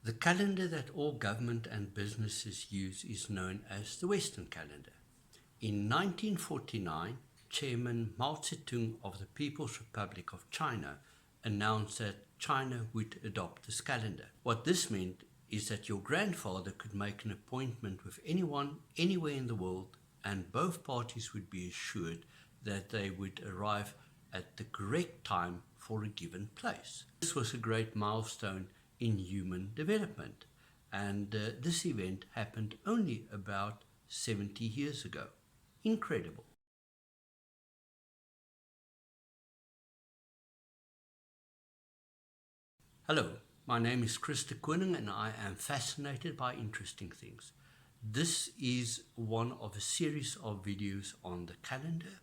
The calendar that all government and businesses use is known as the Western calendar. In 1949, Chairman Mao Zedong of the People's Republic of China announced that China would adopt this calendar. What this meant is that your grandfather could make an appointment with anyone, anywhere in the world, and both parties would be assured that they would arrive at the correct time for a given place. This was a great milestone in human development, and this event happened only about 70 years ago. Incredible. Hello, my name is Chris de Koning and I am fascinated by interesting things. This is one of a series of videos on the calendar.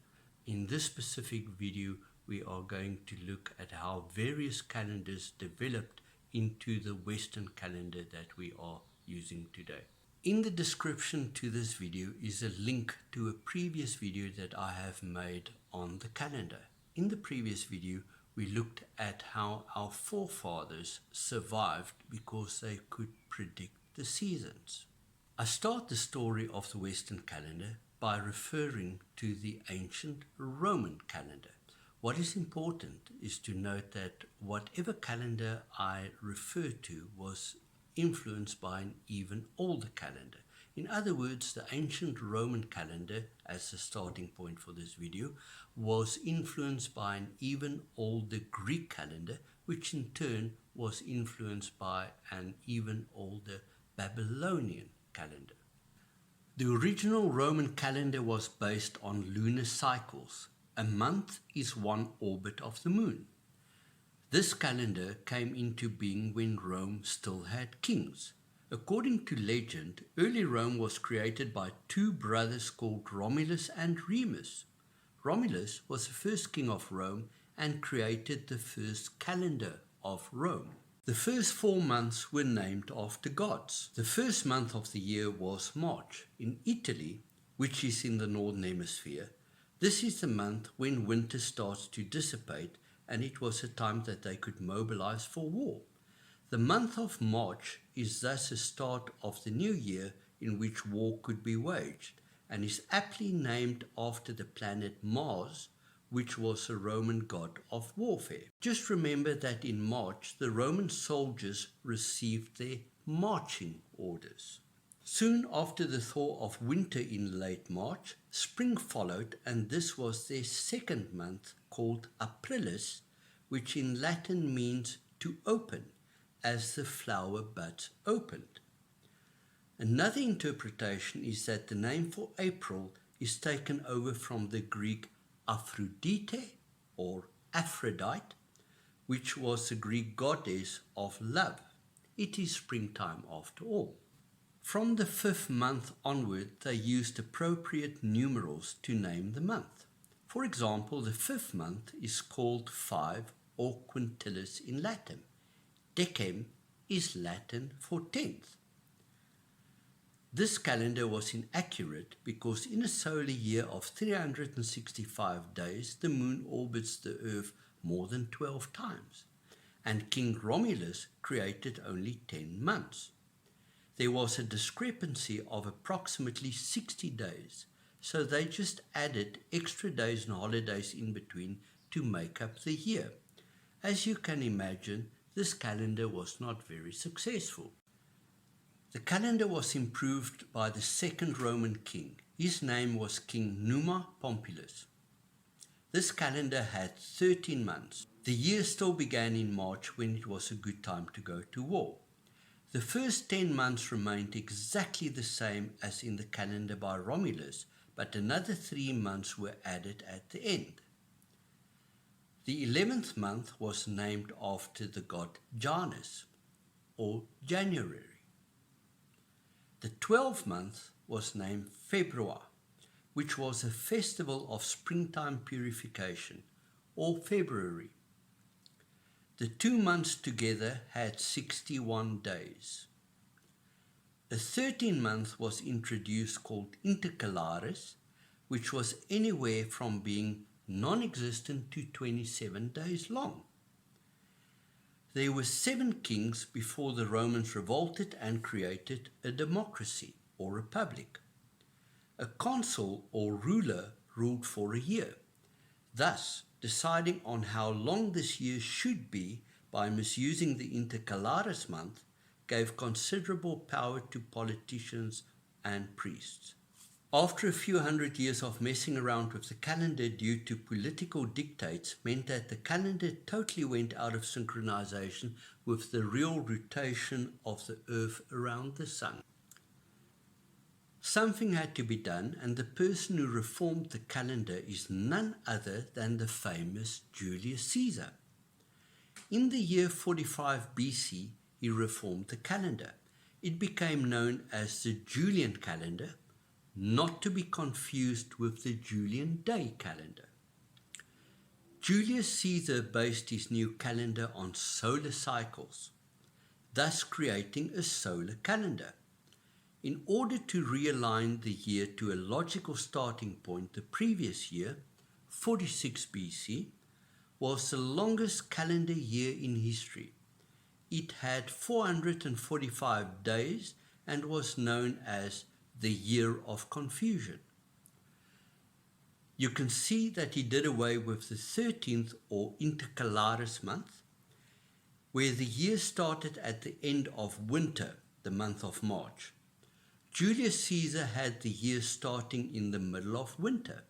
In this specific video, we are going to look at how various calendars developed into the Western calendar that we are using today. In the description to this video is a link to a previous video that I have made on the calendar. In the previous video, we looked at how our forefathers survived because they could predict the seasons. I start the story of the Western calendar by referring to the ancient Roman calendar. What is important is to note that whatever calendar I refer to was influenced by an even older calendar. In other words, the ancient Roman calendar, as the starting point for this video, was influenced by an even older Greek calendar, which in turn was influenced by an even older Babylonian calendar. The original Roman calendar was based on lunar cycles. A month is one orbit of the moon. This calendar came into being when Rome still had kings. According to legend, early Rome was created by two brothers called Romulus and Remus. Romulus was the first king of Rome and created the first calendar of Rome. The first 4 months were named after gods. The first month of the year was March. In Italy, which is in the Northern Hemisphere, this is the month when winter starts to dissipate, and it was a time that they could mobilize for war. The month of March is thus the start of the new year in which war could be waged, and is aptly named after the planet Mars, which was a Roman god of warfare. Just remember that in March, the Roman soldiers received their marching orders. Soon after the thaw of winter in late March, spring followed, and this was their second month, called Aprilis, which in Latin means to open, as the flower buds opened. Another interpretation is that the name for April is taken over from the Greek Aphrodite or Aphrodite, which was the Greek goddess of love. It is springtime after all. From the 5th month onward, they used appropriate numerals to name the month. For example, the 5th month is called 5 or quintilis in Latin. Decem is Latin for 10th. This calendar was inaccurate because in a solar year of 365 days, the moon orbits the earth more than 12 times, and King Romulus created only 10 months. There was a discrepancy of approximately 60 days, so they just added extra days and holidays in between to make up the year. As you can imagine, this calendar was not very successful. The calendar was improved by the second Roman king. His name was King Numa Pompilius. This calendar had 13 months. The year still began in March, when it was a good time to go to war. The first 10 months remained exactly the same as in the calendar by Romulus, but another 3 months were added at the end. The 11th month was named after the god Janus, or January. The 12th month was named February, which was a festival of springtime purification, or February. The 2 months together had 61 days. A 13th month was introduced called intercalaris, which was anywhere from being non-existent to 27 days long. There were 7 kings before the Romans revolted and created a democracy or republic. A consul or ruler ruled for a year, thus deciding on how long this year should be by misusing the intercalaris month gave considerable power to politicians and priests. After a few hundred years of messing around with the calendar due to political dictates meant that the calendar totally went out of synchronization with the real rotation of the earth around the sun. Something had to be done, and the person who reformed the calendar is none other than the famous Julius Caesar. In the year 45 BC, he reformed the calendar. It became known as the Julian calendar, not to be confused with the Julian day calendar. Julius Caesar based his new calendar on solar cycles, thus creating a solar calendar. In order to realign the year to a logical starting point, the previous year, 46 BC, was the longest calendar year in history. It had 445 days and was known as the Year of Confusion. You can see that he did away with the 13th or intercalaris month, where the year started at the end of winter, the month of March. Julius Caesar had the year starting in the middle of winter,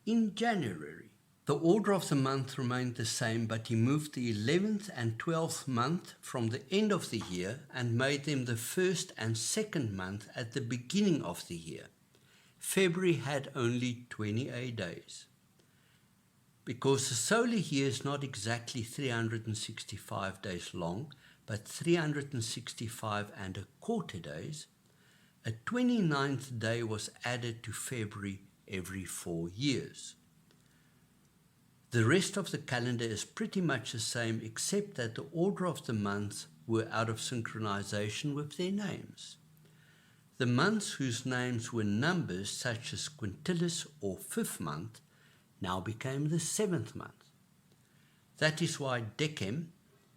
in January. The order of the month remained the same, but he moved the 11th and 12th month from the end of the year and made them the first and second month at the beginning of the year. February had only 28 days. Because the solar year is not exactly 365 days long, but 365 and a quarter days, a 29th day was added to February every 4 years. The rest of the calendar is pretty much the same, except that the order of the months were out of synchronization with their names. The months whose names were numbers, such as quintilis or 5th month, now became the 7th month. That is why Decem,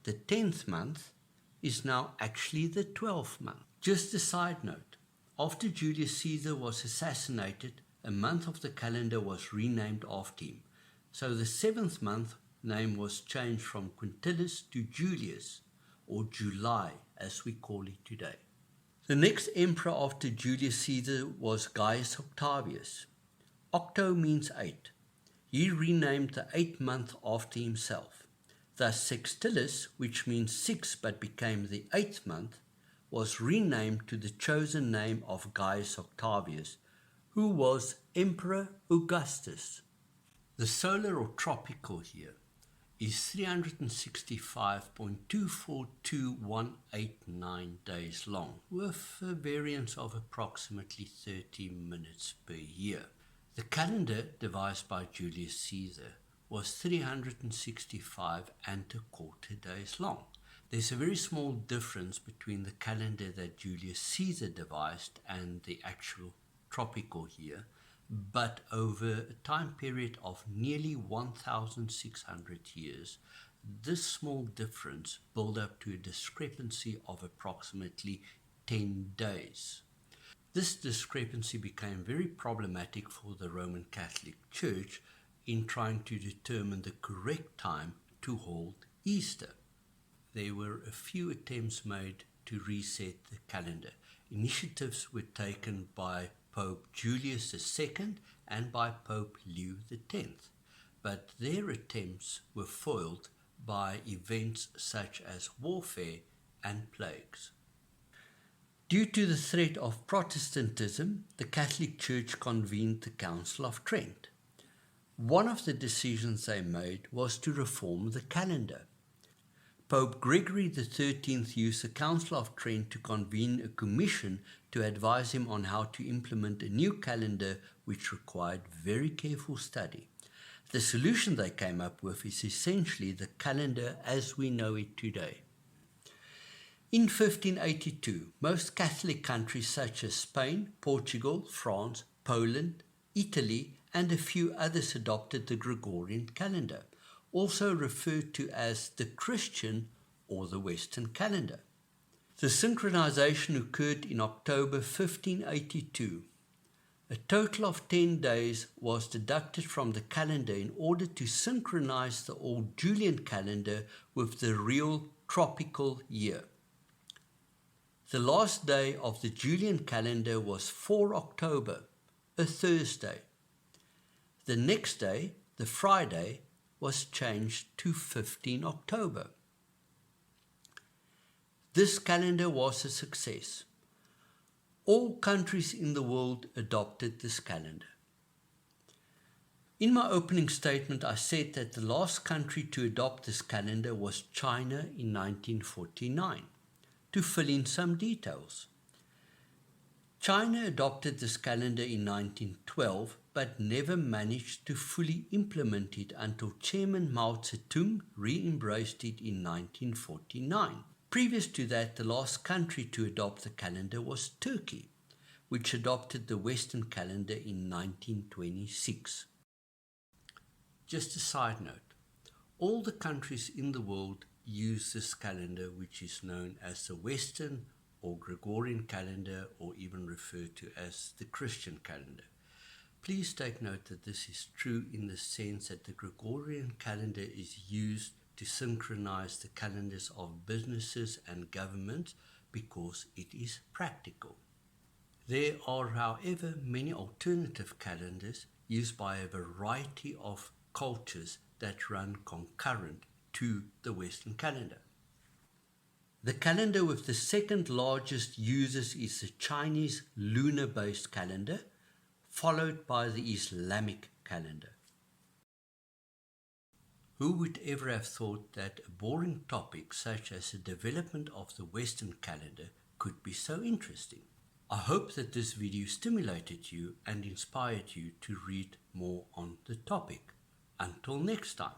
the 10th month, is now actually the 12th month. Just a side note, after Julius Caesar was assassinated, a month of the calendar was renamed after him. So the 7th month name was changed from Quintilis to Julius, or July as we call it today. The next emperor after Julius Caesar was Gaius Octavius. Octo means 8. He renamed the 8th month after himself. Thus Sextilis, which means 6 but became the 8th month, was renamed to the chosen name of Gaius Octavius, who was Emperor Augustus. The solar or tropical year is 365.242189 days long, with a variance of approximately 30 minutes per year. The calendar devised by Julius Caesar was 365 and a quarter days long. There's a very small difference between the calendar that Julius Caesar devised and the actual tropical year, but over a time period of nearly 1,600 years, this small difference built up to a discrepancy of approximately 10 days. This discrepancy became very problematic for the Roman Catholic Church in trying to determine the correct time to hold Easter. There were a few attempts made to reset the calendar. Initiatives were taken by Pope Julius II and by Pope Leo X, but their attempts were foiled by events such as warfare and plagues. Due to the threat of Protestantism, the Catholic Church convened the Council of Trent. One of the decisions they made was to reform the calendar. Pope Gregory XIII used the Council of Trent to convene a commission to advise him on how to implement a new calendar which required very careful study. The solution they came up with is essentially the calendar as we know it today. In 1582, most Catholic countries such as Spain, Portugal, France, Poland, Italy, and a few others adopted the Gregorian calendar, also referred to as the Christian or the Western calendar. The synchronization occurred in October 1582. A total of 10 days was deducted from the calendar in order to synchronize the old Julian calendar with the real tropical year. The last day of the Julian calendar was 4 October, a Thursday. The next day, the Friday, was changed to 15 October. This calendar was a success. All countries in the world adopted this calendar. In my opening statement, I said that the last country to adopt this calendar was China in 1949. To fill in some details, China adopted this calendar in 1912 but never managed to fully implement it until Chairman Mao Zedong re-embraced it in 1949. Previous to that, the last country to adopt the calendar was Turkey, which adopted the Western calendar in 1926. Just a side note, all the countries in the world use this calendar, which is known as the Western or Gregorian calendar, or even referred to as the Christian calendar. Please take note that this is true in the sense that the Gregorian calendar is used to synchronize the calendars of businesses and governments because it is practical. There are, however, many alternative calendars used by a variety of cultures that run concurrent to the Western calendar. The calendar with the second largest users is the Chinese lunar-based calendar, followed by the Islamic calendar. Who would ever have thought that a boring topic such as the development of the Western calendar could be so interesting? I hope that this video stimulated you and inspired you to read more on the topic. Until next time.